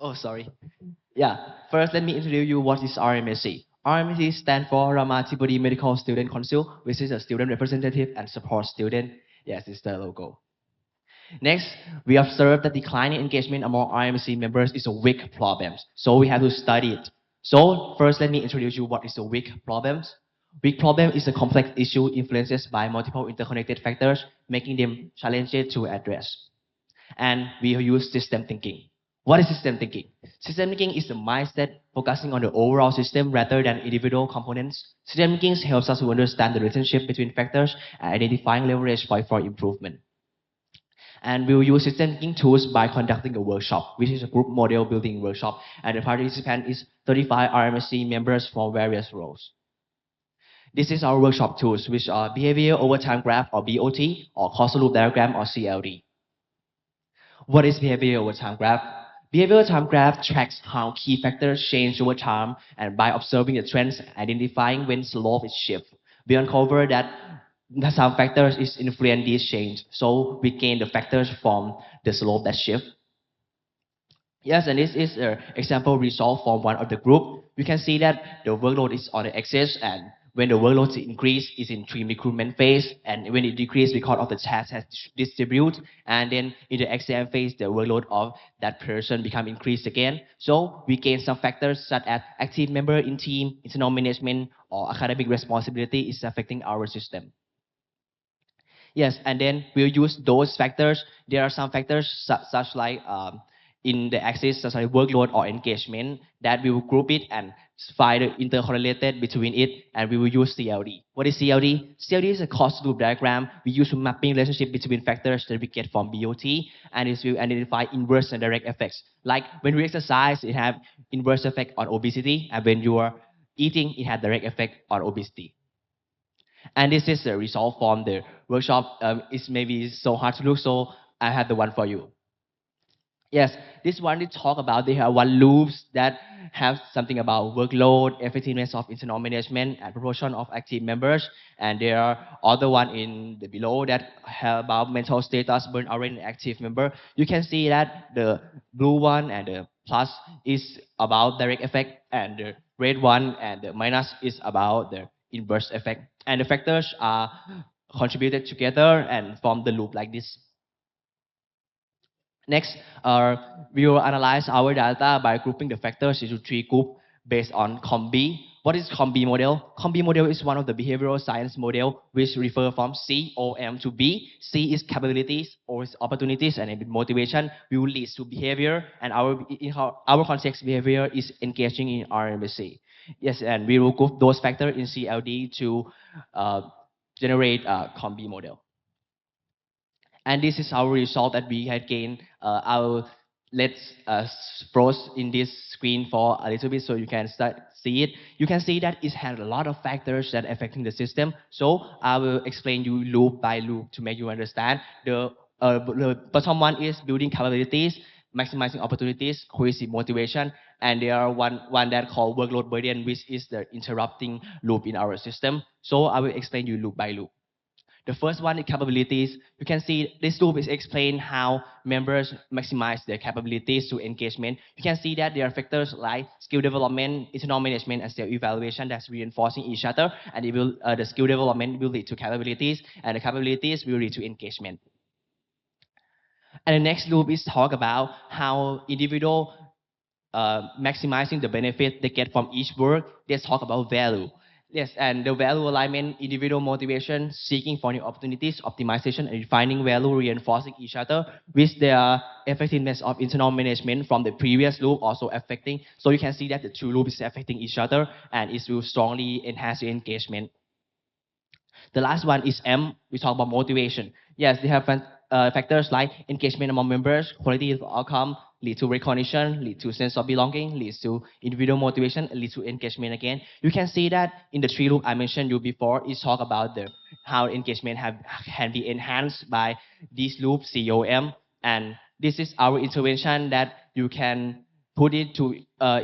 Oh, sorry. Yeah, first let me introduce you what is RMSC. RMSC stands for Ramathibodi Medical Student Council, which is a student representative and support student. Yes, it's the logo. Next, we observed that declining engagement among RMC members is a weak problem. So we have to study it. So first, let me introduce you what is a weak problem. Weak problem is a complex issue influenced by multiple interconnected factors, making them challenging to address. And we use system thinking. What is system thinking? System thinking is a mindset focusing on the overall system rather than individual components. System thinking helps us to understand the relationship between factors and identifying leverage point for improvement. And we'll use system thinking tools by conducting a workshop, which is a group model building workshop. And the participant is 35 RMSC members from various roles. This is our workshop tools, which are Behavior Over Time Graph or BOT, or Causal Loop Diagram or CLD. What is behavior over time graph? Behavioral time graph tracks how key factors change over time, and by observing the trends, identifying when slope is shift. We uncover that some factors is influence this change. So we gain the factors from the slope that shift. Yes, and this is an example result from one of the group. You can see that the workload is on the axis, and when the workload increase, is in team recruitment phase, and when it decrease because of the task has distributed, and then in the exam phase, the workload of that person become increased again. So we gain some factors such as active member in team, internal management, or academic responsibility is affecting our system. Yes, and then we'll use those factors. There are some factors such like in the axis, such as workload or engagement, that we will group it and find the intercorrelated between it, and we will use CLD. What is CLD? CLD is a cost loop diagram we use to mapping relationship between factors that we get from BOT, and it will identify inverse and direct effects. Like when we exercise, it have inverse effect on obesity, and when you are eating, it has direct effect on obesity. And this is the result from the workshop. It's maybe so hard to look, so I have the one for you. Yes, this one we talk about. They have one loops that have something about workload, effectiveness of internal management, and proportion of active members. And there are other one in the below that have about mental status, burnout rate, and active member. You can see that the blue one and the plus is about direct effect, and the red one and the minus is about the inverse effect. And the factors are contributed together and form the loop like this. Next, we will analyze our data by grouping the factors into three groups based on COMBI. What is COMBI model? COMBI model is one of the behavioral science model which refer from C, O, M to B. C is capabilities, O is opportunities, and motivation will lead to behavior. And our context behavior is engaging in RMBC. Yes, and we will group those factors in CLD to generate a COMBI model. And this is our result that we had gained. Let's froze in this screen for a little bit so you can start see it. You can see that it has a lot of factors that affecting the system. So I will explain you loop by loop to make you understand. The bottom one is building capabilities, maximizing opportunities, cohesive motivation, and there are one that called workload burden, which is the interrupting loop in our system. So I will explain you loop by loop. The first one is capabilities. You can see this loop is explain how members maximize their capabilities to engagement. You can see that there are factors like skill development, internal management, and self-evaluation that's reinforcing each other. And it will, the skill development will lead to capabilities, and the capabilities will lead to engagement. And the next loop is talk about how individual maximizing the benefit they get from each work. Let's talk about value. Yes, and the value alignment, individual motivation, seeking for new opportunities, optimization, and refining value, reinforcing each other, with the effectiveness of internal management from the previous loop also affecting. So you can see that the two loops is affecting each other, and it will strongly enhance your engagement. The last one is M. We talk about motivation. Yes, they have factors like engagement among members, quality of outcome, lead to recognition, lead to sense of belonging, leads to individual motivation, and lead to engagement again. You can see that in the three loop I mentioned you before, it talk about how engagement can be enhanced by this loop COM, and this is our intervention that you can put it to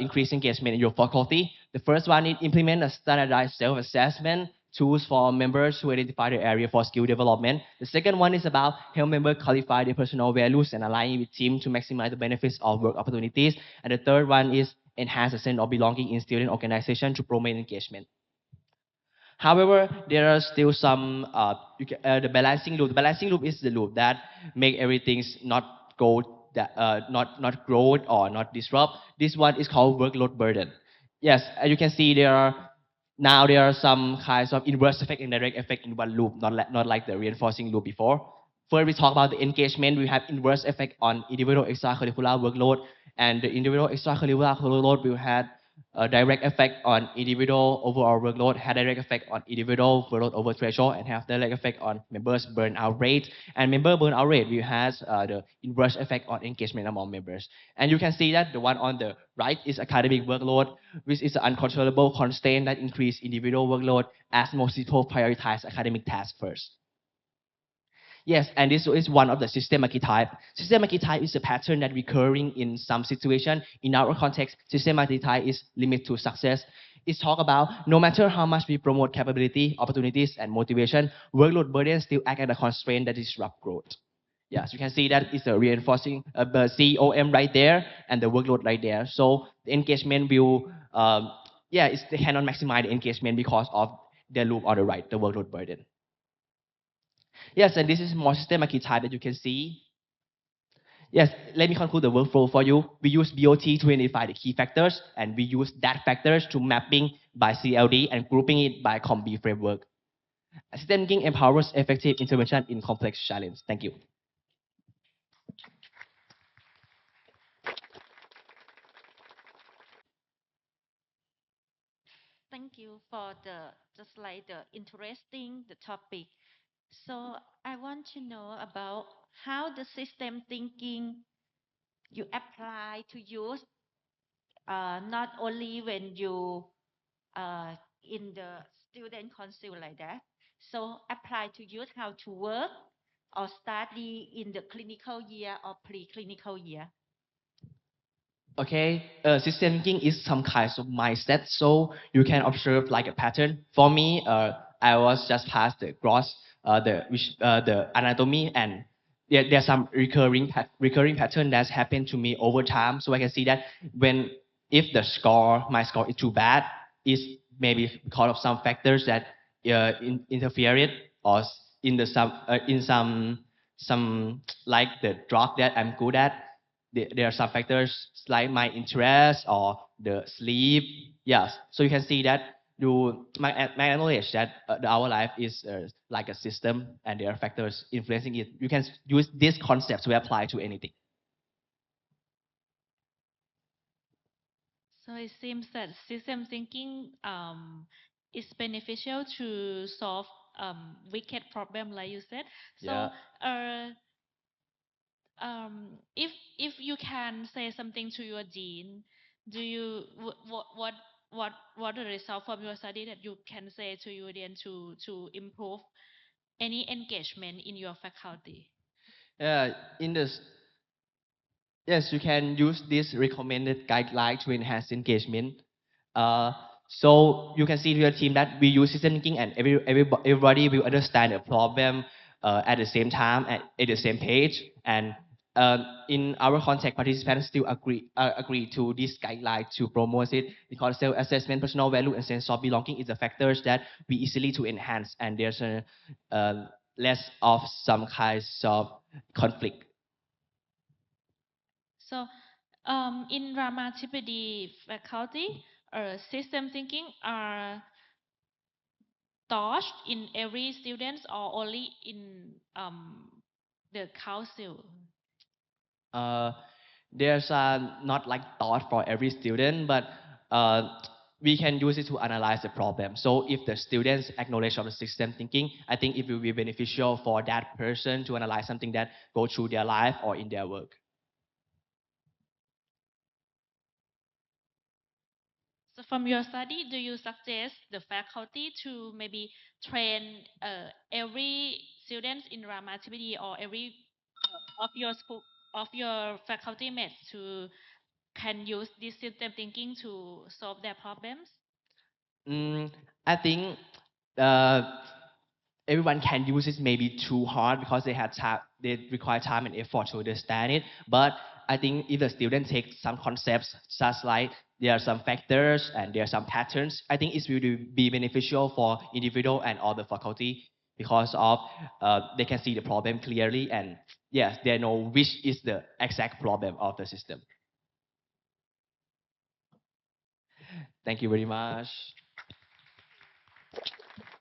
increase engagement in your faculty. The first one is implement a standardized self-assessment tools for members to identify the area for skill development. The second one is about help members clarify their personal values and align with team to maximize the benefits of work opportunities. And the third one is enhance a sense of belonging in student organization to promote engagement. However, there are still some the balancing loop. The balancing loop is the loop that make everything not go that not grow or not disrupt. This one is called workload burden. Yes, as you can see, there are some kinds of inverse effect and direct effect in one loop, not like the reinforcing loop before. First, we talk about the engagement. We have inverse effect on individual extracurricular workload, and the individual extracurricular workload will have a direct effect on individual overall workload, have direct effect on individual workload over threshold, and have direct effect on members' burnout rate. And member burnout rate will have the inverse effect on engagement among members. And you can see that the one on the right is academic workload, which is an uncontrollable constraint that increase individual workload as most people prioritize academic tasks first. Yes, and this is one of the systemic type. Systemic type is a pattern that recurring in some situation. In our context, systematic type is limit to success. It's talk about no matter how much we promote capability, opportunities, and motivation, workload burden still act as a constraint that disrupt growth. Yes, you can see that it's a reinforcing the COM right there and the workload right there. So the engagement will, it's they cannot maximize the engagement because of the loop on the right, the workload burden. Yes, and this is more systematic type that you can see. Yes, let me conclude the workflow for you. We use BOT to identify the key factors, and we use that factors to mapping by CLD and grouping it by COMB framework. System thinking empowers effective intervention in complex challenges. Thank you. Thank you for the just like the interesting the topic. So I want to know about how the system thinking you apply to use not only when you uh, in the student council like that. So apply to use how to work or study in the clinical year or preclinical year. Okay, system thinking is some kind of mindset, so you can observe like a pattern. For me, I was just past the gross, the anatomy, and there's some recurring pattern that's happened to me over time. So I can see that when if my score is too bad, is maybe because of some factors that interfere it or in the some like the drug that I'm good at there are some factors like my interest or the sleep. Yes, so you can see that my knowledge that our life is like a system and there are factors influencing it. You can use this concept to apply to anything. So it seems that system thinking is beneficial to solve wicked problem, like you said. So Yeah. uh, if you can say something to your dean, do you what the result from your study that you can say to your dean to improve any engagement in your faculty? In this Yes, you can use this recommended guideline to enhance engagement. Uh, so you can see to your team that we use system thinking and everybody will understand the problem at the same time at the same page. And in our contact, participants still agree to this guideline to promote it because self-assessment, personal value, and sense of belonging is the factors that we easily to enhance, and there's a less of some kinds of conflict. So in Ramathibodi faculty, system thinking are taught in every students or only in the council? Uh, there's not like thought for every student, but we can use it to analyze the problem. So if the students acknowledge of the system thinking, I think it will be beneficial for that person to analyze something that go through their life or in their work. So from your study, do you suggest the faculty to maybe train every students in Ramathibodi or every of your school of your faculty mates to can use this system thinking to solve their problems? Mm, I think uh, everyone can use it maybe too hard because they have time, they require time and effort to understand it. But I think if the student takes some concepts, such like there are some factors and there are some patterns, I think it will be beneficial for individual and all the faculty because of they can see the problem clearly and yes, they know which is the exact problem of the system. Thank you very much.